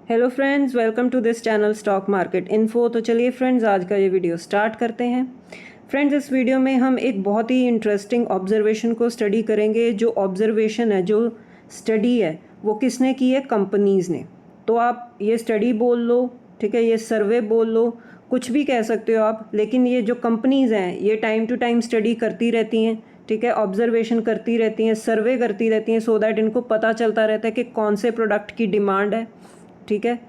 Hello friends, welcome to this channel stock market info. तो चलिए friends, आज का ये वीडियो स्टार्ट करते हैं। फ्रेंड्स, इस वीडियो में हम एक बहुत ही इंटरेस्टिंग ऑब्जर्वेशन को स्टडी करेंगे। जो ऑब्जर्वेशन है, जो स्टडी है, वो किसने की है? कंपनीज़ ने। तो आप ये स्टडी बोल लो, ठीक है, ये सर्वे बोल लो, कुछ भी कह सकते हो आप, लेकिन ये जो कंपनीज़ हैं ये टाइम टू टाइम स्टडी करती रहती हैं, ठीक है, ऑब्जर्वेशन करती रहती हैं, सर्वे करती रहती हैं, सो दैट इनको पता चलता रहता है कि कौन से प्रोडक्ट की डिमांड है, ठीक है,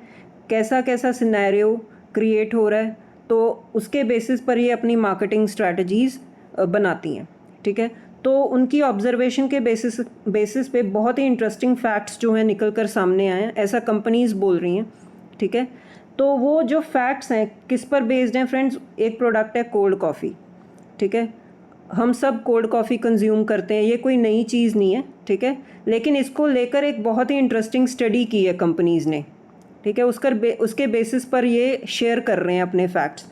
कैसा कैसा सिनेरियो क्रिएट हो रहा है। तो उसके बेसिस पर ये अपनी मार्केटिंग स्ट्रैटेजीज़ बनाती हैं, ठीक है। तो उनकी ऑब्जर्वेशन के बेसिस पे बहुत ही इंटरेस्टिंग फैक्ट्स जो हैं निकल कर सामने आए हैं, ऐसा कंपनीज़ बोल रही हैं, ठीक है। तो वो जो फैक्ट्स हैं किस पर बेस्ड हैं फ्रेंड्स? एक प्रोडक्ट है कोल्ड कॉफ़ी, ठीक है। हम सब कोल्ड कॉफ़ी कंज्यूम करते हैं, ये कोई नई चीज़ नहीं है, ठीक है। लेकिन इसको लेकर एक बहुत ही इंटरेस्टिंग स्टडी की है कंपनीज़ ने, ठीक है। उसके बेसिस पर ये शेयर कर रहे हैं अपने फैक्ट्स।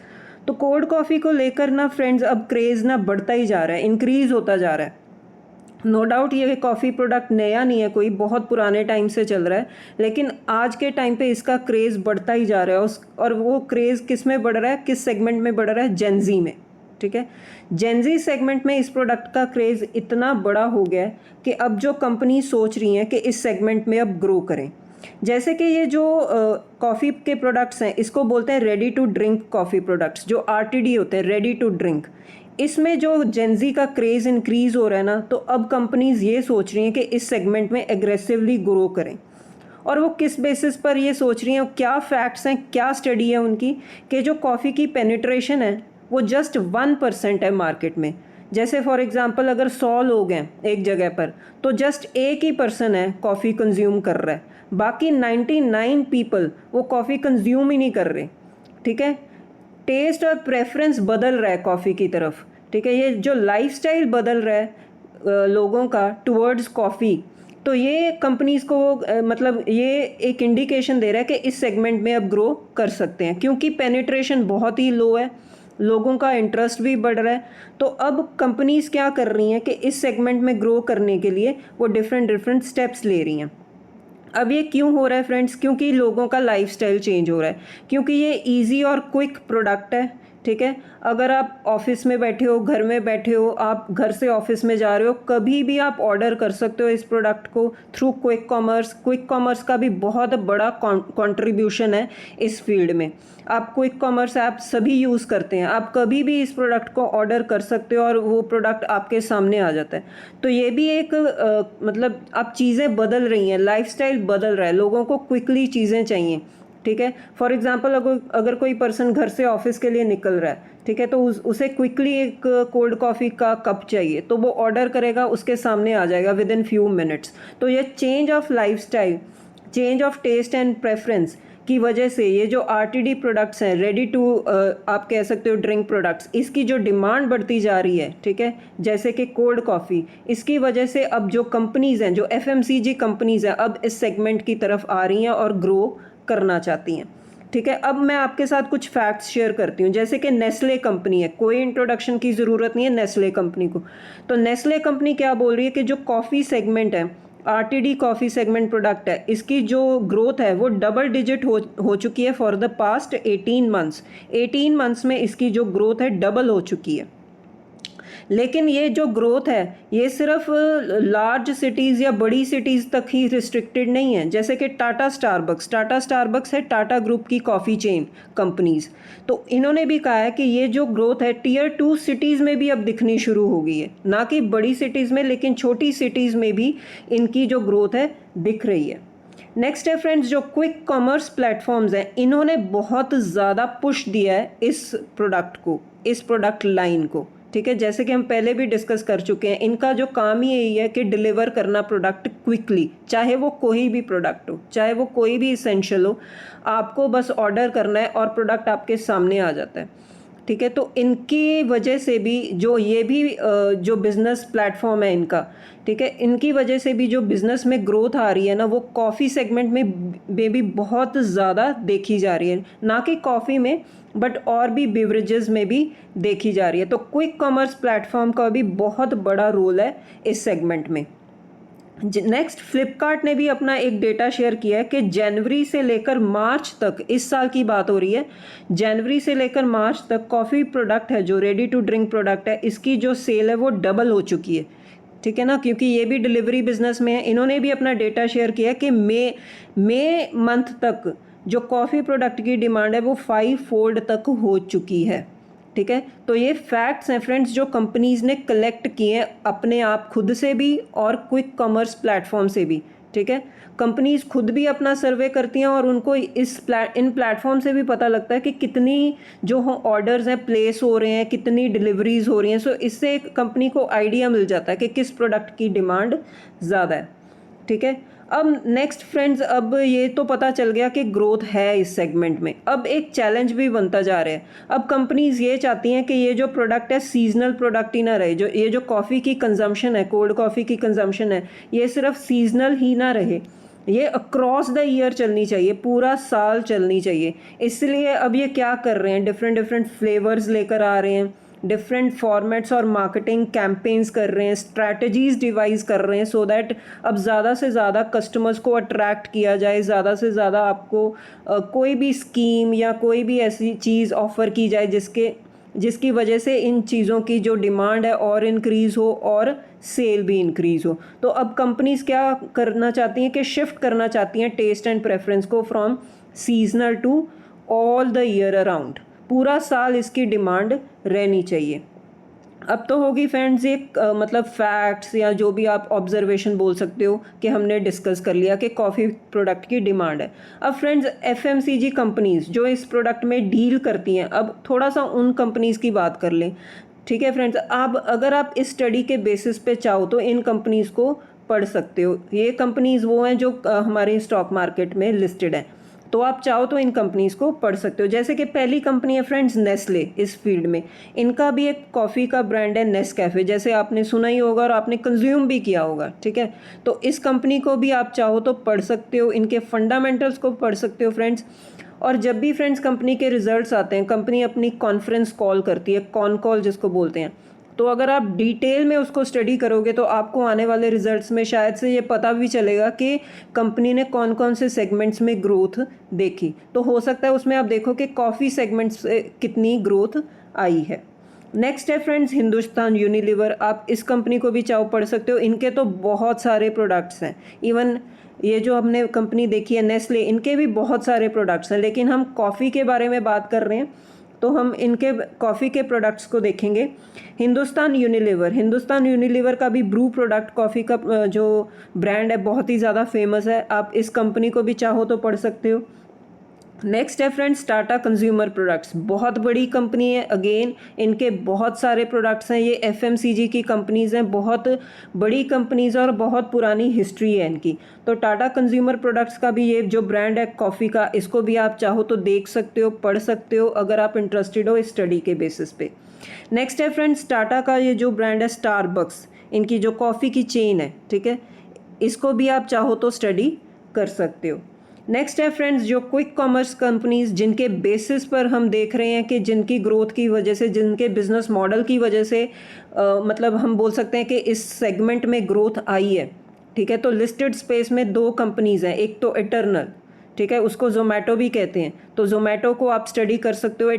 तो कोल्ड कॉफ़ी को लेकर ना फ्रेंड्स अब क्रेज़ ना बढ़ता ही जा रहा है, इंक्रीज़ होता जा रहा है। नो डाउट ये कॉफ़ी प्रोडक्ट नया नहीं है, कोई बहुत पुराने टाइम से चल रहा है, लेकिन आज के टाइम पे इसका क्रेज़ बढ़ता ही जा रहा है। और वो क्रेज़ किस में बढ़ रहा है, किस सेगमेंट में बढ़ रहा है? जेनजी में, ठीक है। जेनजी सेगमेंट में इस प्रोडक्ट का क्रेज़ इतना बड़ा हो गया है कि अब जो कंपनी सोच रही हैं कि इस सेगमेंट में अब ग्रो करें। जैसे कि ये जो कॉफ़ी के प्रोडक्ट्स हैं, इसको बोलते हैं ready to drink coffee products, जो आरटीडी होते हैं, रेडी टू ड्रिंक। इसमें जो जेनजी का क्रेज़ इंक्रीज़ हो रहा है ना, तो अब कंपनीज़ ये सोच रही हैं कि इस सेगमेंट में एग्रेसिवली ग्रो करें। और वो किस बेसिस पर ये सोच रही हैं, क्या फैक्ट्स हैं, क्या स्टडी है उनकी, कि जो कॉफ़ी की पेनिट्रेशन है वो जस्ट 1% है मार्केट में। जैसे फॉर एग्जांपल अगर 100 लोग हैं एक जगह पर, तो जस्ट एक ही पर्सन है कॉफ़ी कंज्यूम कर रहा है, बाकी 99 पीपल वो कॉफ़ी कंज्यूम ही नहीं कर रहे, ठीक है। टेस्ट और प्रेफरेंस बदल रहा है कॉफ़ी की तरफ, ठीक है। ये जो लाइफस्टाइल बदल रहा है लोगों का टुवर्ड्स कॉफ़ी, तो ये कंपनीज़ को मतलब ये एक इंडिकेशन दे रहा है कि इस सेगमेंट में अब ग्रो कर सकते हैं, क्योंकि पेनिट्रेशन बहुत ही लो है, लोगों का इंटरेस्ट भी बढ़ रहा है। तो अब कंपनीज़ क्या कर रही हैं कि इस सेगमेंट में ग्रो करने के लिए वो डिफरेंट स्टेप्स ले रही हैं। अब ये क्यों हो रहा है फ्रेंड्स? क्योंकि लोगों का लाइफस्टाइल चेंज हो रहा है, क्योंकि ये इजी और क्विक प्रोडक्ट है, ठीक है। अगर आप ऑफिस में बैठे हो, घर में बैठे हो, आप घर से ऑफिस में जा रहे हो, कभी भी आप ऑर्डर कर सकते हो इस प्रोडक्ट को through quick commerce. Quick commerce का भी बहुत बड़ा कंट्रीब्यूशन है इस फील्ड में। आप क्विक कॉमर्स ऐप सभी यूज़ करते हैं, आप कभी भी इस प्रोडक्ट को ऑर्डर कर सकते हो और वो प्रोडक्ट आपके सामने आ जाता है। तो ये भी एक मतलब अब चीज़ें बदल रही हैं, लाइफस्टाइल बदल रहा है, लोगों को क्विकली चीज़ें चाहिए, ठीक है। फॉर एग्जांपल अगर कोई पर्सन घर से ऑफिस के लिए निकल रहा है, ठीक है, तो उसे क्विकली एक कोल्ड कॉफ़ी का कप चाहिए, तो वो ऑर्डर करेगा, उसके सामने आ जाएगा विद इन फ्यू मिनट्स। तो ये change of lifestyle, change of taste and preference की वजह से ये जो आरटीडी प्रोडक्ट्स हैं, रेडी टू आप कह सकते हो ड्रिंक प्रोडक्ट्स, इसकी जो डिमांड बढ़ती जा रही है, ठीक है, जैसे कि कोल्ड कॉफ़ी, इसकी वजह से अब जो कंपनीज़ हैं, जो एफएमसीजी कंपनीज़ हैं, अब इस सेगमेंट की तरफ आ रही हैं और ग्रो करना चाहती हैं, ठीक है। अब मैं आपके साथ कुछ फैक्ट्स शेयर करती हूँ। जैसे कि नेस्ले कंपनी है, कोई इंट्रोडक्शन की ज़रूरत नहीं है नेस्ले कंपनी को। तो नेस्ले कंपनी क्या बोल रही है कि जो कॉफ़ी सेगमेंट है, आरटीडी कॉफ़ी सेगमेंट प्रोडक्ट है, इसकी जो ग्रोथ है वो डबल डिजिट हो चुकी है for the past 18 months. 18 months में इसकी जो ग्रोथ है डबल हो चुकी है। लेकिन ये जो ग्रोथ है ये सिर्फ लार्ज सिटीज़ या बड़ी सिटीज़ तक ही रिस्ट्रिक्टेड नहीं है। जैसे कि टाटा स्टारबक्स है टाटा ग्रुप की कॉफ़ी चेन कंपनीज़, तो इन्होंने भी कहा है कि ये जो ग्रोथ है टियर 2 सिटीज़ में भी अब दिखनी शुरू हो गई है, ना कि बड़ी सिटीज़ में, लेकिन छोटी सिटीज़ में भी इनकी जो ग्रोथ है दिख रही है। नेक्स्ट है फ्रेंड्स, जो क्विक कॉमर्स प्लेटफॉर्म्स हैं, इन्होंने बहुत ज़्यादा पुश दिया है इस प्रोडक्ट को, इस प्रोडक्ट लाइन को, ठीक है। जैसे कि हम पहले भी डिस्कस कर चुके हैं, इनका जो काम ही यही है कि डिलीवर करना प्रोडक्ट क्विकली, चाहे वो कोई भी प्रोडक्ट हो, चाहे वो कोई भी इसेंशियल हो, आपको बस ऑर्डर करना है और प्रोडक्ट आपके सामने आ जाता है, ठीक है। तो इनकी वजह से भी जो ये भी जो बिज़नेस प्लेटफॉर्म है इनका, ठीक है, इनकी वजह से भी जो बिज़नेस में ग्रोथ आ रही है ना, वो कॉफ़ी सेगमेंट में भी बहुत ज़्यादा देखी जा रही है, ना कि कॉफ़ी में बट और भी बेवरेजेस में भी देखी जा रही है। तो क्विक कॉमर्स प्लेटफॉर्म का भी बहुत बड़ा रोल है इस सेगमेंट में। नेक्स्ट फ्लिपकार्ट ने भी अपना एक डेटा शेयर किया है कि जनवरी से लेकर मार्च तक, इस साल की बात हो रही है, जनवरी से लेकर मार्च तक कॉफ़ी प्रोडक्ट है जो रेडी टू ड्रिंक प्रोडक्ट है, इसकी जो सेल है वो डबल हो चुकी है। ठीक है ना, क्योंकि ये भी डिलीवरी बिजनेस में है। इन्होंने भी अपना डेटा शेयर किया कि मई मंथ तक जो कॉफ़ी प्रोडक्ट की डिमांड है वो 5 फोल्ड तक हो चुकी है। ठीक है, तो ये फैक्ट्स हैं फ्रेंड्स जो कंपनीज़ ने कलेक्ट किए हैं अपने आप खुद से भी और क्विक कॉमर्स प्लेटफॉर्म से भी। ठीक है, कंपनीज़ खुद भी अपना सर्वे करती हैं और उनको इन प्लेटफॉर्म से भी पता लगता है कि कितनी जो ऑर्डर्स हैं प्लेस हो रहे हैं, कितनी डिलीवरीज हो रही हैं। सो इससे एक कंपनी को आइडिया मिल जाता है कि किस प्रोडक्ट की डिमांड ज़्यादा है। ठीक है, अब नेक्स्ट फ्रेंड्स, अब ये तो पता चल गया कि ग्रोथ है इस सेगमेंट में। अब एक चैलेंज भी बनता जा रहा है। अब कंपनीज ये चाहती हैं कि ये जो प्रोडक्ट है सीजनल प्रोडक्ट ही ना रहे, जो ये जो कॉफ़ी की कंजम्पशन है, कोल्ड कॉफ़ी की कंजम्पशन है, ये सिर्फ सीजनल ही ना रहे, ये अक्रॉस द ईयर चलनी चाहिए, पूरा साल चलनी चाहिए। इसलिए अब ये क्या कर रहे हैं, डिफरेंट फ्लेवर्स लेकर आ रहे हैं, डिफरेंट फॉर्मेट्स और मार्केटिंग कैंपेन्स कर रहे हैं, स्ट्रैटेजीज डिवाइस कर रहे हैं, सो दैट अब ज़्यादा से ज़्यादा कस्टमर्स को अट्रैक्ट किया जाए, ज़्यादा से ज़्यादा आपको कोई भी स्कीम या कोई भी ऐसी चीज़ ऑफ़र की जाए जिसकी वजह से इन चीज़ों की जो डिमांड है और इंक्रीज़ हो और सेल भी इंक्रीज़ हो। तो अब कंपनीज़ क्या करना चाहती हैं कि शिफ्ट करना चाहती हैं टेस्ट एंड प्रेफरेंस को from seasonal to all the year around, पूरा साल इसकी डिमांड रहनी चाहिए। अब तो होगी फ्रेंड्स एक मतलब फैक्ट्स या जो भी आप ऑब्जर्वेशन बोल सकते हो कि हमने डिस्कस कर लिया कि कॉफ़ी प्रोडक्ट की डिमांड है। अब फ्रेंड्स एफएमसीजी कंपनीज़ जो इस प्रोडक्ट में डील करती हैं, अब थोड़ा सा उन कंपनीज़ की बात कर लें। ठीक है फ्रेंड्स, अब अगर आप इस स्टडी के बेसिस पे चाहो तो इन कंपनीज़ को पढ़ सकते हो। ये कंपनीज़ वो हैं जो हमारे स्टॉक मार्केट में लिस्टेड हैं, तो आप चाहो तो इन कंपनीज़ को पढ़ सकते हो। जैसे कि पहली कंपनी है फ्रेंड्स नेस्ले, इस फील्ड में इनका भी एक कॉफ़ी का ब्रांड है नेस्कैफ़े, जैसे आपने सुना ही होगा और आपने कंज्यूम भी किया होगा। ठीक है, तो इस कंपनी को भी आप चाहो तो पढ़ सकते हो, इनके फंडामेंटल्स को पढ़ सकते हो फ्रेंड्स। और जब भी फ्रेंड्स कंपनी के रिजल्ट्स आते हैं, कंपनी अपनी कॉन्फ्रेंस कॉल करती है, कॉन कॉल जिसको बोलते हैं, तो अगर आप डिटेल में उसको स्टडी करोगे तो आपको आने वाले रिजल्ट्स में शायद से ये पता भी चलेगा कि कंपनी ने कौन कौन से सेगमेंट्स में ग्रोथ देखी। तो हो सकता है उसमें आप देखो कि कॉफ़ी सेगमेंट्स से कितनी ग्रोथ आई है। नेक्स्ट है फ्रेंड्स हिंदुस्तान यूनिलीवर, आप इस कंपनी को भी चाहो पढ़ सकते हो। इनके तो बहुत सारे प्रोडक्ट्स हैं, इवन ये जो हमने कंपनी देखी है नेस्ले, इनके भी बहुत सारे प्रोडक्ट्स हैं, लेकिन हम कॉफ़ी के बारे में बात कर रहे हैं तो हम इनके कॉफ़ी के प्रोडक्ट्स को देखेंगे। हिंदुस्तान यूनिलीवर का भी ब्रू प्रोडक्ट कॉफ़ी का जो ब्रांड है बहुत ही ज़्यादा फेमस है, आप इस कंपनी को भी चाहो तो पढ़ सकते हो। नेक्स्ट है फ्रेंड्स टाटा कंज्यूमर प्रोडक्ट्स, बहुत बड़ी कंपनी है, अगेन इनके बहुत सारे प्रोडक्ट्स हैं, ये एफएमसीजी की कंपनीज़ हैं, बहुत बड़ी कंपनीज़ और बहुत पुरानी हिस्ट्री है इनकी। तो टाटा कंज्यूमर प्रोडक्ट्स का भी ये जो ब्रांड है कॉफ़ी का, इसको भी आप चाहो तो देख सकते हो, पढ़ सकते हो अगर आप इंटरेस्टेड हो इस स्टडी के बेसिस पे। नेक्स्ट है फ्रेंड्स टाटा का ये जो ब्रांड है स्टारबक्स, इनकी जो कॉफ़ी की चेन है, ठीक है, इसको भी आप चाहो तो स्टडी कर सकते हो। नेक्स्ट है फ्रेंड्स जो क्विक कॉमर्स कंपनीज जिनके बेसिस पर हम देख रहे हैं कि जिनकी ग्रोथ की वजह से, जिनके बिजनेस मॉडल की वजह से मतलब हम बोल सकते हैं कि इस सेगमेंट में ग्रोथ आई है। ठीक है, तो लिस्टेड स्पेस में 2 कंपनीज हैं, एक तो इटर्नल, ठीक है, उसको जोमेटो भी कहते हैं, तो जोमेटो को आप स्टडी कर सकते हो।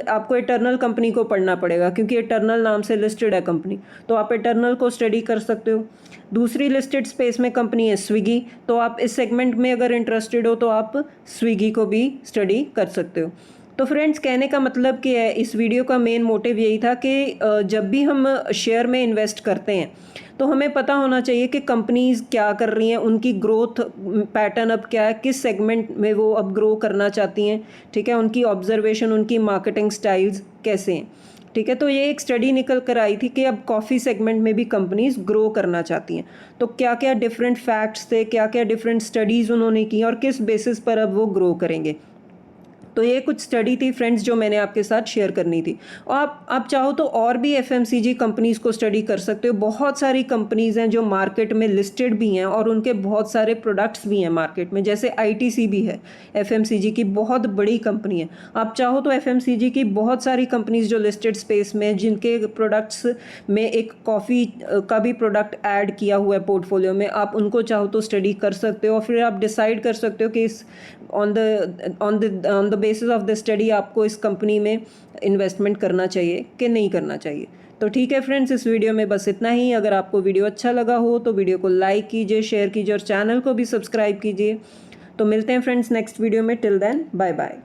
आपको इटर्नल कंपनी को पढ़ना पड़ेगा क्योंकि इटर्नल नाम से लिस्टेड है कंपनी, तो आप इटर्नल को स्टडी कर सकते हो। दूसरी लिस्टेड स्पेस में कंपनी है स्विगी, तो आप इस सेगमेंट में अगर इंटरेस्टेड हो तो आप स्विगी को भी स्टडी कर सकते हो। तो फ्रेंड्स कहने का मतलब क्या है, इस वीडियो का मेन मोटिव यही था कि जब भी हम शेयर में इन्वेस्ट करते हैं तो हमें पता होना चाहिए कि कंपनीज़ क्या कर रही हैं, उनकी ग्रोथ पैटर्न अब क्या है, किस सेगमेंट में वो अब ग्रो करना चाहती हैं। ठीक है, उनकी ऑब्जर्वेशन, उनकी मार्केटिंग स्टाइल्स कैसे हैं। ठीक है, तो ये एक स्टडी निकल कर आई थी कि अब कॉफ़ी सेगमेंट में भी कंपनीज़ ग्रो करना चाहती हैं, तो क्या क्या डिफरेंट फैक्ट्स थे, क्या क्या डिफरेंट स्टडीज़ उन्होंने की और किस बेसिस पर अब वो ग्रो करेंगे। तो ये कुछ स्टडी थी फ्रेंड्स जो मैंने आपके साथ शेयर करनी थी। और आप चाहो तो और भी एफएमसीजी कंपनीज़ को स्टडी कर सकते हो। बहुत सारी कंपनीज़ हैं जो मार्केट में लिस्टेड भी हैं और उनके बहुत सारे प्रोडक्ट्स भी हैं मार्केट में, जैसे आईटीसी भी है एफएमसीजी की बहुत बड़ी कंपनी है। आप चाहो तो एफएमसीजी की बहुत सारी कंपनीज़ जो लिस्टेड स्पेस में, जिनके प्रोडक्ट्स में एक कॉफ़ी का भी प्रोडक्ट ऐड किया हुआ है पोर्टफोलियो में, आप उनको चाहो तो स्टडी कर सकते हो और फिर आप डिसाइड कर सकते हो कि इस on the basis of the study आपको इस कंपनी में इन्वेस्टमेंट करना चाहिए कि नहीं करना चाहिए। तो ठीक है फ्रेंड्स, इस वीडियो में बस इतना ही। अगर आपको वीडियो अच्छा लगा हो तो वीडियो को लाइक कीजिए, शेयर कीजिए और चैनल को भी सब्सक्राइब कीजिए। तो मिलते हैं फ्रेंड्स नेक्स्ट वीडियो में। Till then bye bye.